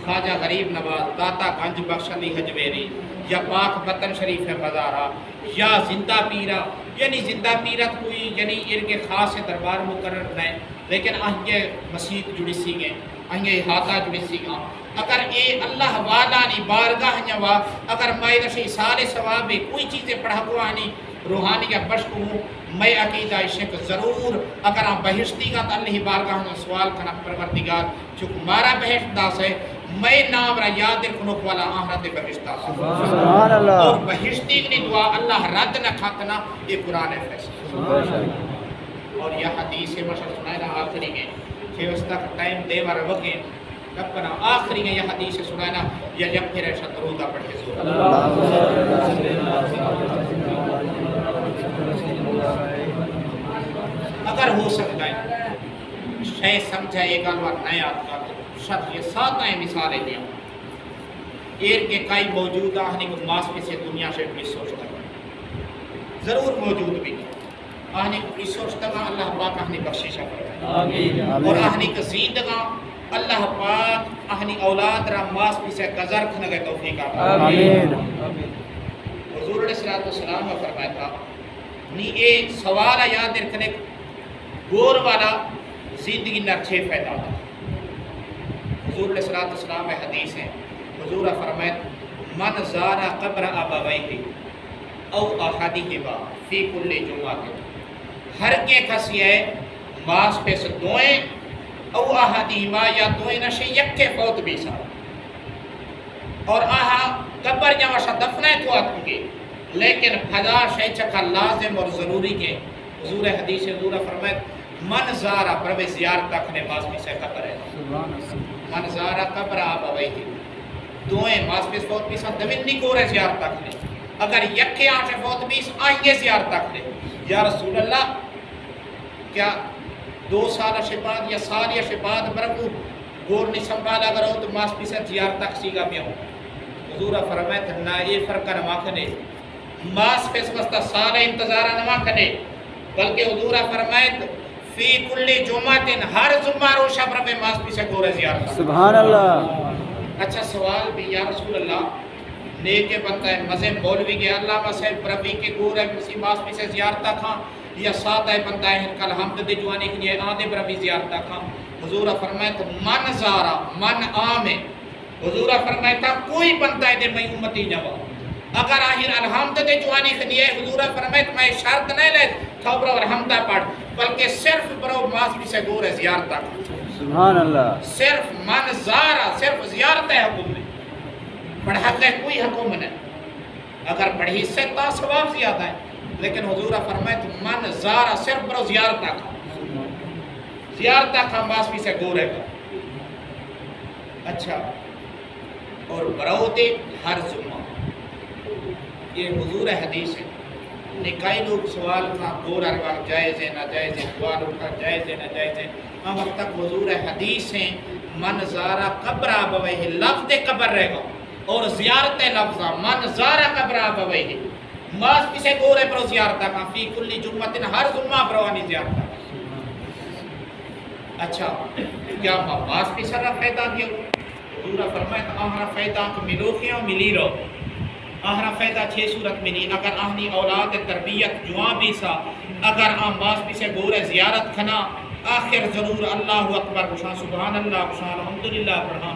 Speaker 1: خواجہ غریب نواز داتا گنج بخش علی حجویری یا پاک بطن شریف بازارہ یا زندہ پیرہ یعنی زندہ پیرہ کوئی یعنی ان کے خاص دربار مقرر نہیں لیکن آہیے مسجد جڑی سی گئے آہیے احاطہ جڑی سی گا اگر اے اللہ والانی بارگاہ جوا اگر میں رشی سال ثواب کوئی چیزیں پڑھا کوانی روحانی یا بشک ہوں میں عقیدہ عشق ضرور اگر آپ بہشتی گا تو اللہ بارگاہ میں سوال کرنا پروردگار چونکہ مارا بہشت داس ہے میں نام را یاد رکھنک والا آہرت بہشتہ
Speaker 2: سبحان اللہ
Speaker 1: اور بہشتی کی دعا اللہ رد نہ کھاتنا یہ قرآن فیصلہ اور یہ حدیث مشہور سنائے نا آخری گئے کہ اس تک ٹائم دے بار وقے کب کنا آخری گئے یہ حدیث سنائے نا یا جب پھر ایسا درودہ پڑھ کے سورہ اگر ہو سکتا ہے شاید سمجھا ایک الوار نئے آتا شد یہ ساتھ مثالیں دیا ایک کے کئی موجود آہنی کو ماس میں سے دنیا سے بھی سوچتا ہے ضرور موجود بھی آہنی کو بھی سوچتا ہے اللہ پاک آہنی بخششہ کرتا اور آہنی کو زیندگاں اللہ پاک آہنی اولاد را ماس میں سے گزر کھنگے توفیق آتا حضور علیہ السلام نے فرمایا تھا نی اے سوال یاد رکھنے گور والا زندگی نرچے پیدا تھا حضور علیہ السلام میں حدیث ہے حضور فرمائے من زارا قبر ابویہ او احدہما فی کل جمعہ ہر کے کسی ہے ماس پہ سے دوئیں او احدہما یا دوئیں نشے یک کے فوت بھی سا اور آہا قبر جمع شا دفنہ تو آتوں گے لیکن پھلا شے چکا لازم اور ضروری کے حضور حدیث حضور فرمائے من زارا پروے زیارت تک نماز میں سے قبر ہے من زارا قبر ابویہ دوئیں ماسپس فوت بیس دمن نہیں کو رہے زیارت تک لے اگر یکے آنچے فوت بیس آئیں زیارت تک لے یا رسول اللہ کیا 2 سال شپاد یا سال یا شپاد برکو گور نہیں سنبھالا اگر ہو تو ماسپس زیارت تک سیگا میں ہو حضور فرمائے نہ یہ فرقہ نما کھنے ماسپس وستا سال انتظارہ نما کھنے بلکہ حضور فرمائے فی کل جمعت ہر جمعہ روشہ پر میں ماسپس گور زیارت
Speaker 2: سبحان اللہ
Speaker 1: اچھا سوال بھی یا رسول اللہ نیکے بنتا ہے مزے مولوی کے علامہ صاحب بربی کے گور ہے مسی ماسپس زیارتہ کھاں یا ساتھ ہے بنتا ہے کل حمد دے جوانی کے لیے آدھے بربی زیارتہ کھاں حضور فرمائے تو من زارا من عام ہے حضور فرمائے تھا کوئی بنتا ہے دے میں امتی جواب اگر آہر الحمد دے جوانی کے لیے حضور فرمائے تو میں شرط نہیں لے تھا برو الحمدہ پڑھ بلکہ صرف برو ماسپس گور زیارتہ کھاں
Speaker 2: سبحان اللہ
Speaker 1: صرف من زارا صرف زیارت ہے حکم میں پڑھا ہے کوئی حکم نہیں اگر پڑھی سے تا ثواب زیادہ ہے لیکن حضور فرمائے تو من زارا صرف برو زیارتہ کھا زیارتہ کھا ماسپی سے گورے گا اچھا اور برو دے ہر جمعہ یہ حضور حدیث ہے نکائی لوگ سوال کا گور ارغان جائز ہے ناجائز ہے سوال اٹھا جائز ہے ناجائز ہے ہم وقت تک حضور حدیث ہیں من زارا قبر آبوے لفظ قبر رہے گا اور زیارت لفظہ من زارا قبر آبوے ماس کسے گورے پر زیارتہ کا فی کلی جمعت ہر جمعہ پروانی زیارتہ اچھا کیا ماس کی سر فیدہ دیا حضور فرمائے تو آہرہ فیدہ کو ملو کیا ملی رہو آہرہ فیدہ 6 صورت ملی اگر آہنی اولاد تربیت جوان بھی سا اگر آم باس بھی سے گورے زیارت کھنا آخر ضرور اللہ اکبر بشان سبحان اللہ بشان الحمدللہ پڑھا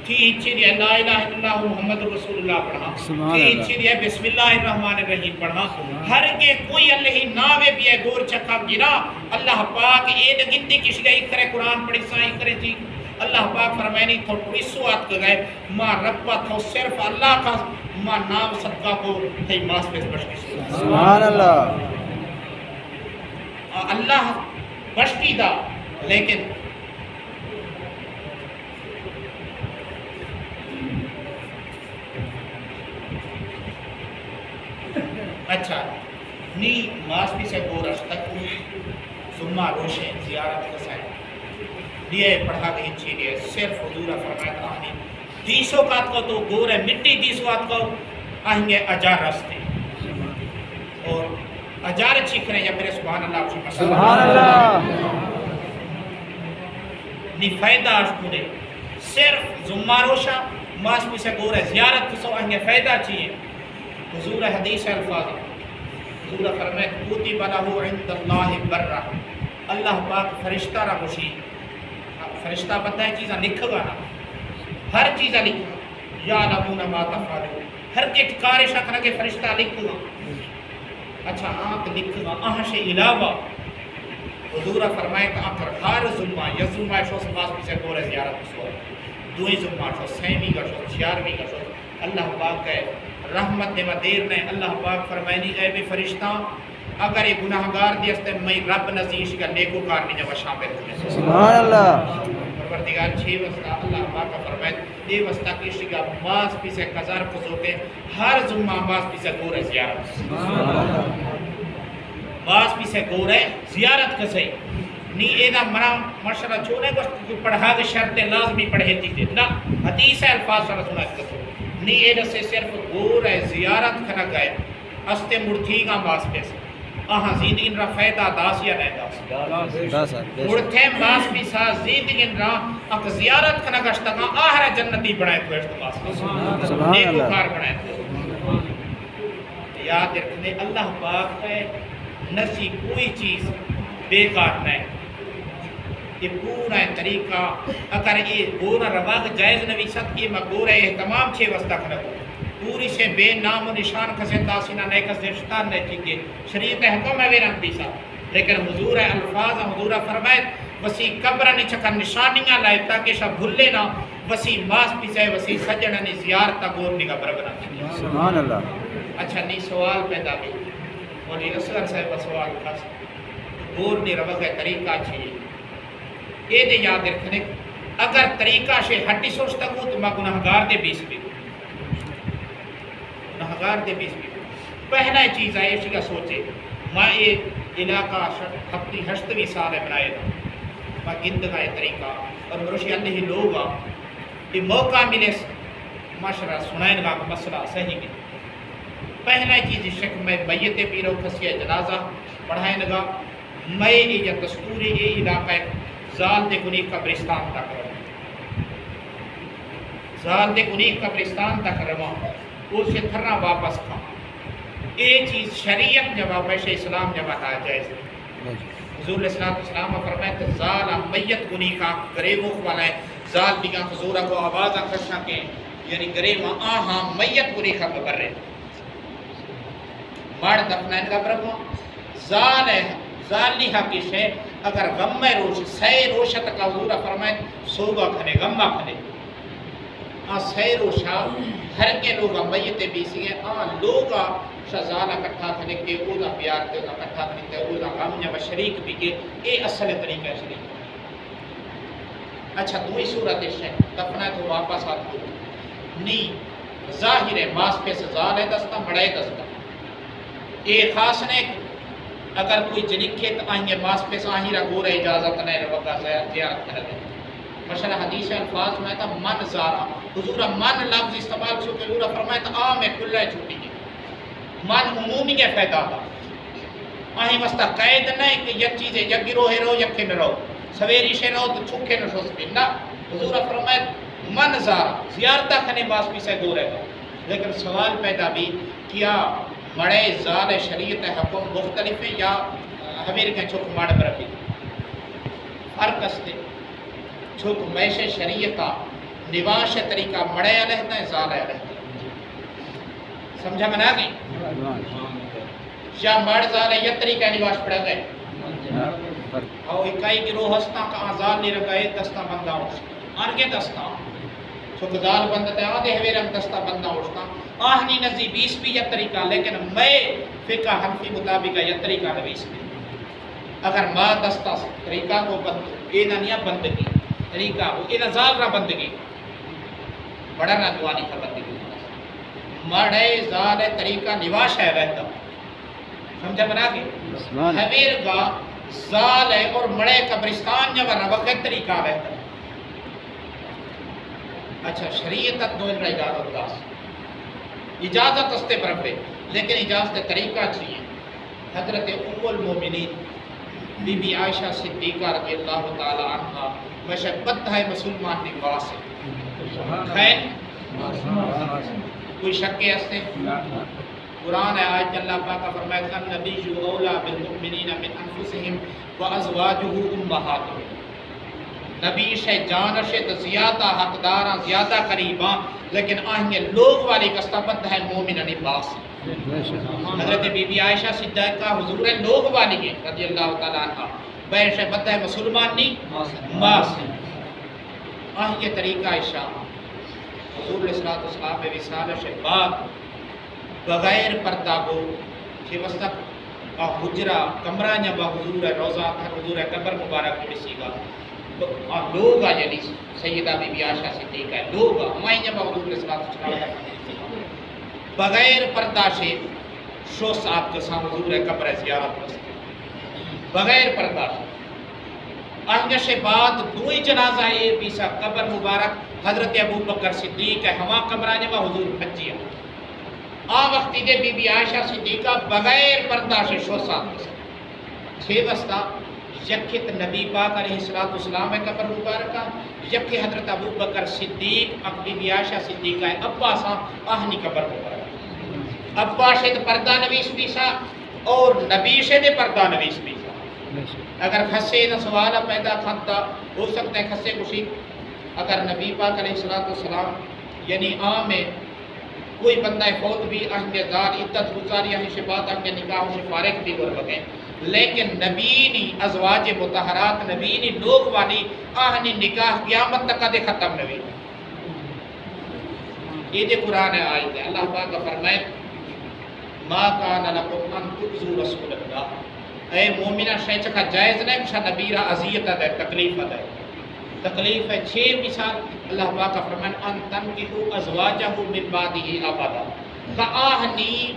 Speaker 1: کی چیز ہے لا الہ الا اللہ محمد رسول اللہ پڑھا کی چیز ہے بسم اللہ الرحمن الرحیم پڑھا ہر کے کوئی اللہ ناوے بھی ہے گور چکا گرا اللہ پاک اید گنتی کش گئی کرے قرآن پڑھی سائیں کرے جی اللہ پاک فرمائنی تھو ٹویسو آت کے گئے ماں ربا تھو صرف اللہ کا ماں نام صدقہ کو تھی ماس پیس بشکی
Speaker 2: سبحان اللہ
Speaker 1: اللہ بشکی دا لیکن اچھا نی ماس بھی سے گورش تک سمہ روشیں زیارت کسائیں لیے پڑھا گئی چیز ہے صرف حضور فرمائے آہنی دیسو کات کو تو گور ہے مٹی دیسو کات کو آہیں گے اجار رستے اور اجار چیکھنے یا میرے سبحان اللہ
Speaker 2: سبحان اللہ
Speaker 1: نی فائدہ آشکوڑے صرف زمہ روشا ماس بھی سے گور ہے زیارت کسو آہیں گے فائدہ چیئے حضور حدیث الفاظ حضور فرمائے کوتی بلہو عند اللہ برہ اللہ پاک فرشتہ را خوشی فرشتہ بتا ہے چیزاں لکھ گا نا ہر چیزاں لکھ گا یا لمون ما تفعلون ہر کے ٹکارے شکر کے فرشتہ لکھ گا اچھا آنکھ لکھ گا آہاں سے علاوہ حضور فرمائے کہ آخر ہر ظلمہ یا ظلمہ شو سماس بھی سے گورے زیارت سوال دوئی ظلمہ شو سیمی کا شو چھیارویں کا شو اللہ پاک ہے رحمت دے مدیر نے اللہ پاک فرمائنی اے بے فرشتہ اگر یہ گناہگار دیستے میں رب نزیش کا نیکو کارنی جب شامل ہوئے
Speaker 2: سبحان اللہ
Speaker 1: پروردگار 6 وسطہ اللہ پاک کا فرمائے یہ وسطہ کشی کا ماس بھی سے قذار خزو کے ہر ظلمہ ماس بھی سے گورے زیارت ماس بھی سے گورے زیارت کسے نی ایدہ مرام مشرہ چھوڑے کو پڑھا دے شرط لازمی پڑھے تھی نا حدیث ہے الفاظ صلی اللہ علیہ وسلم نی ایدہ سے صرف گورے زیارت کھنا گئے استے مڑتھی گا ماس پہ سے آہاں زیدگین را فیدہ داس یا نہیں داس مڑتھے ماس بھی سا زیدگین را اک زیارت کھنا گشتا گا آہرہ جنتی بڑھائے تو اشت ماس پہ نیکو کار بڑھائے تو یاد رکھنے اللہ پاک ہے نسی کوئی چیز بیکار نہیں یہ پورا طریقہ اگر یہ گورا رواق جائز نبی ست یہ مگور ہے تمام 6 وسطہ کھنا پوری سے بے نام و نشان کسے تاسینہ نئے کسے شتان نئے ٹھیکے شریعت حکم ہے ویران پیسا لیکن حضور الفاظ حضور فرمائے وسی قبر نے چکا نشانیاں لائے تاکہ شاہ بھلے نہ وسی ماس پیسے وسی سجنہ نے زیارتا گور نگا بربنا
Speaker 2: سبحان اللہ
Speaker 1: اچھا نہیں سوال پیدا بھی اور یہ اصغر صاحب سوال خاص گور نے روگ ہے طریقہ چھئے یہ دے یاد رکھنے اگر طریقہ سے ہٹی سوچتا ہوں تو میں گناہگار دے بیس بھی ہزار دے بیس بھی پہلا چیز ہے اس کا سوچے میں ایک علاقہ ہفتی ہشتویں سال ہے بنائے گا میں گند کا یہ طریقہ اور مروشی اللہ ہی لوگ یہ موقع ملے ماشاءاللہ سنائیں گا مسئلہ صحیح میں پہلا چیز شک میں میت پیرو کھسیا جنازہ پڑھائیں گا میں یہ دستوری یہ علاقہ زال دے کنی قبرستان تک رہا زال دے کنی قبرستان تک رہا اس سے تھرنا واپس کھا یہ چیز شریعت جواب ہے اسلام جواب آ جائز حضور علیہ السلام نے فرمایا کہ زال میت کنی کا گریبوں والا ہے زال بھی کا حضور کو آواز آکشا کے یعنی گریب آہاں میت کنی کا قبر رہے مار دفنائن کا برکو زال ہے زالی حقیش ہے اگر غم روش سی روشت کا حضور فرمائے سوگا کھنے غمہ کھنے سی روشا ہر کے لوگا میت بیسی ہیں لوگا شزالہ کٹھا کھنے کے اوزا پیار کے اوزا کٹھا کھنے کے اوزا غم جب شریک بھی کے اے اصل طریقہ ہے شریک اچھا دوئی صورت ہے دفنائے تو واپس آتا نی ظاہر ہے ماس پہ سے زال ہے دستا مڑے دستا ایک خاص نے اگر کوئی جنکھے تو آئیں ماس پہ سے آہی رہا گورا اجازت نہیں رہا زیارت کر دیں مثلا حدیث الفاظ میں تا من زارا حضور من لفظ استعمال شو کہ حضور فرمائے تا آم ہے کلہ چھوٹی ہے من عمومی ہے پیدا تھا آہیں وستا قید نہیں کہ یک چیزیں یک گروہ رہو یک کن رہو سویری شے رہو تو چھکے نہ شوز بھی نا حضور فرمائے من زارا زیارتہ کھنے ماس پہ سے گورے گا لیکن سوال پیدا بھی کیا مڑے زال شریعت حکم مختلف ہیں یا ہمیں رکھیں چھوک ماڑ پر رکھی فرق استے چھوک میش شریعتا نواش طریقہ مڑے علیہتا ہے زال علیہتا ہے سمجھا منا گئی یا مڑ زال ہے یہ طریقہ نواش پڑا گئے اور اکائی گروہ ہستا کا زال نہیں رکھا ہے دستا بندہ ہوشتا آرگے دستا چھوک زال بندہ ہے آدھے ہوئے رنگ دستا بندہ ہوشتا آہنی نزی 20 بھی یہ طریقہ لیکن میں فقہ حنفی مطابق یہ طریقہ 20 بھی اگر ما دستا طریقہ کو بند اینا نیا بندگی طریقہ کو اینا زال را بندگی بڑا نا دوانی کا بندگی مڑے زال طریقہ نواش ہے رہتا سمجھا بنا کے حویر کا زال ہے اور مڑے قبرستان جب روقت طریقہ رہتا اچھا شریعت دو ان رہا اجازت اجازت استے برفے لیکن اجازت طریقہ چاہیے حضرت ام المومنین بی بی عائشہ صدیقہ رضی اللہ تعالی عنہ مشبت ہے مسلمان نواس خیر کوئی شک استے قرآن ہے آیت اللہ پاک فرمائے کہ نبی جو اولا بالمؤمنین من انفسہم وازواجہ امہاتہم نبی شے جان شے تو زیادہ حقداراں زیادہ قریباں لیکن آہنگے لوگ والی کستابت ہے مومن نباس حضرت بی بی عائشہ صدیقہ حضور لوگ والی ہے رضی اللہ تعالیٰ عنہ بیر شے بد ہے مسلمان نہیں ماس آہنگے طریقہ عائشہ حضور علیہ السلام میں وصال شے بعد بغیر پردہ کو کہ وسط حجرہ کمرہ جب حضور روزہ حضور قبر مبارک بسی گا لوگا یعنی سیدہ بی بی عائشہ صدیقہ لوگا ہمیں جب حضور علیہ السلام بغیر پردہ سے شو ساتھ کے ساتھ حضور قبر زیارت رستے بغیر پردہ سے انگش بعد دوئی جنازہ اے بیسا قبر مبارک حضرت ابو بکر صدیق ہے ہما قبرانے میں حضور حجیہ وقتی دے بی بی عائشہ صدیقہ بغیر پردہ سے شو ساتھ کے ساتھ چھ وسطہ یکت نبی پاک علیہ السلام ہے قبر مبارکہ یکی حضرت ابو بکر صدیق بی بی عائشہ صدیقہ ہے ابا سا آہنی قبر مبارکہ ابا شد پردہ نویس بیسا اور نبی شد پردہ نویس بیسا اگر خسے نہ سوالہ پیدا کھتا ہو سکتا ہے خسے کشی اگر نبی پاک علیہ السلام یعنی عام ہے کوئی بندہ فوت بھی اہم دار عدت گزاری اہم شبات اہم نکاح سے فارغ بھی گر بگیں لیکن نبینی ازواج مطہرات نبینی لوگ والی آہنی نکاح قیامت تک دے ختم نوی یہ دے قرآن آیت ہے اللہ پاک فرمائے ما کان لکم ان تؤذوا رسول اللہ اے مومنہ شیچ کا جائز نہیں کشا نبی را عذیت ہے تکلیف ہے تکلیف ہے 6 مثال اللہ پاک فرمائے ان تنکحوا ازواجہ من بعدہ ابدا کہ آہنی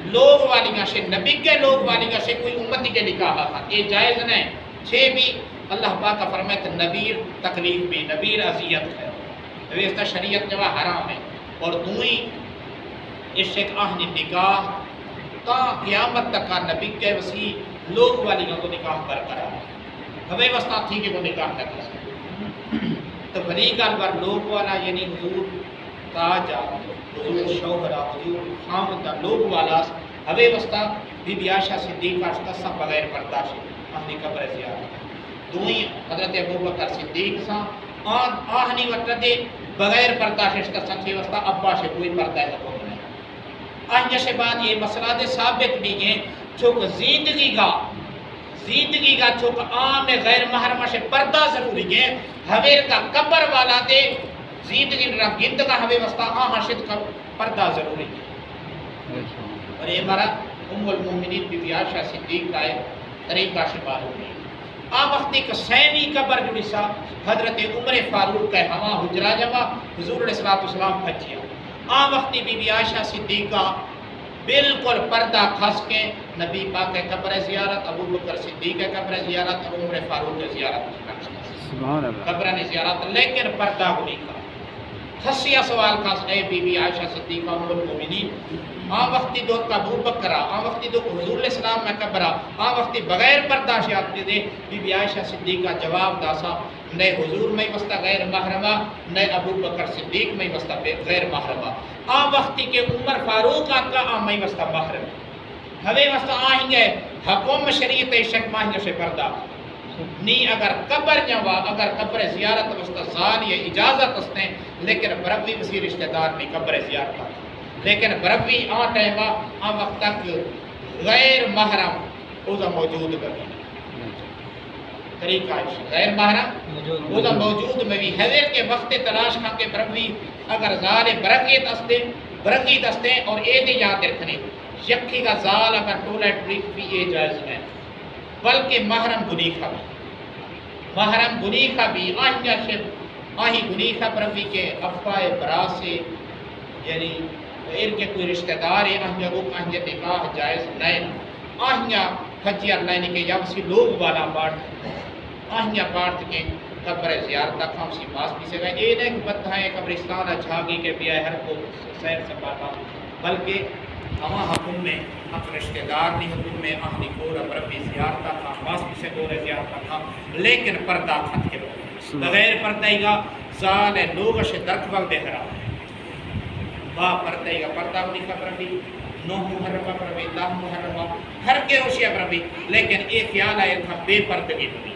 Speaker 1: لوگ والیاں سے نبی کے لوگ والیاں سے کوئی امتی کے نکاح تھا یہ جائز نہیں چھے بھی اللہ پاک کا فرمائے تو نبیر تکلیف بھی نبیر اذیت ہے ویستا شریعت جوا حرام ہے اور دوئی اس سے آہنی نکاح تا قیامت تک کا نبی کے وسیع لوگ والیاں کو نکاح برقرار ہے ہمیں وستا تھی کہ وہ نکاح نہ کر سکتے تو بلی گال بار لوگ والا یعنی حضور تاجا حضور شوہرہ حضور خامدہ لوگ والا ہمیں وستا بی بی عائشہ صدیقہ اشتہ بغیر پرداشت آہنی قبر زیارت دوئی حضرت ابوبکر صدیق سا آہنی وقت دے بغیر پرداشت اشتہ سچے وستا ابا سے کوئی پردہ حکم نہیں آہنی سے بعد یہ مسئلہ دے ثابت بھی گئے چونکہ زندگی کا چونکہ عام غیر محرمہ سے پردہ ضروری ہے ہویر کا قبر والا دے زندگی رکھ گند کا ہوے وستا حاشد کا پردہ ضروری ہے اور یہ ہمارا ام المومنین بی بی عائشہ صدیق کا ایک طریقہ سے معلوم ہے آ وقتی کا سیمی قبر جو نسا حضرت عمر فاروق کا ہما حجرہ جمع حضور علیہ السلام پھچیا آ وقتی بی بی عائشہ صدیقہ بالکل پردہ کھس کے نبی پاک کے قبر زیارت ابو بکر صدیق کے قبر زیارت اور عمر فاروق کے زیارت قبر نے زیارت لیکن پردہ ہوئی کا خصیہ سوال خاص اے بی بی عائشہ صدیقہ ام المومنین آ وقتی دو ابو بکر آ وقتی دو حضور علیہ السلام میں قبر آ وقتی بغیر پردہ شیات دے بی بی عائشہ صدیقہ جواب داسا نئے حضور میں وستا غیر محرمہ نئے ابو بکر صدیق میں وستا غیر محرمہ آ وقتی کے عمر فاروق کا آ میں وستا محرم ہمیں وستا آئیں گے حکم شریعت شک ماہنگے سے پردہ نی اگر قبر جوا اگر قبر زیارت وستا زال یا اجازت استے لیکن بربی وسی رشتہ دار نہیں قبر زیارت لیکن بربی آ ٹائمہ آ وقت تک غیر محرم اوزا موجود کریں طریقہ غیر محرم اوزا موجود میں بھی حضر کے وقت تلاش کھا کے بربی اگر زال برقیت استے اور اے دی یاد رکھنے یکی کا زال اگر ٹولہ ٹرک بھی یہ جائز ہے بلکہ محرم گنیخہ بھی آہنیا شب آہی گنیخہ بربی کے افواہ برا سے یعنی ان کے کوئی رشتہ دار ہے آہنیا وہ آہنیا نکاح جائز نہیں آہنیا کھچی اللہ نے کہ یا اسی لوگ والا پارٹ آہنیا پارٹ کے قبر زیارت تک ہم سی پاس بھی سے گئے اے نہیں بدھائیں قبرستان اچھاگی کے بیائے ہر کو سیر سپاتا بلکہ ہما حکم میں ہم رشتہ دار نہیں حکم میں آہنی کور بربی زیارتا تھا پاس بھی سے گورے زیارتا تھا لیکن پردہ کھت کے لوگ بغیر پردہ گا زال لوگ سے درک وقت دے رہا با پردہ گا پردہ ہوئی کا بربی نو محرمہ بربی اللہ محرمہ ہر کے روشیہ بربی لیکن ایک خیال آئے تھا بے پردگی بربی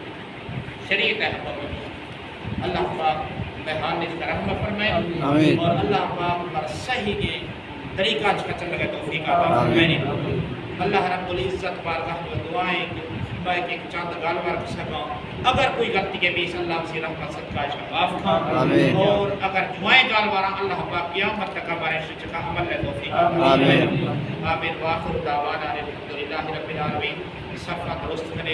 Speaker 1: شریعت ہے حکم اللہ پاک بہان اس کا رحمہ فرمائے اور اللہ پاک پر صحیح کے طریقہ چکا چل لگا توفیق آتا فرمائے اللہ رب العزت بارگاہ میں دعائیں کہ ایک چاند گالوار کو سکا اگر کوئی غلطی کے بیس اللہ سے رحمت صدقہ شفاف کھا اور اگر دعائیں گالوارا اللہ پاک قیامت تک بارے سے چکا عمل لے توفیق آمین آمین واخر دعوانا الحمدللہ رب العالمین صفحہ درست کرے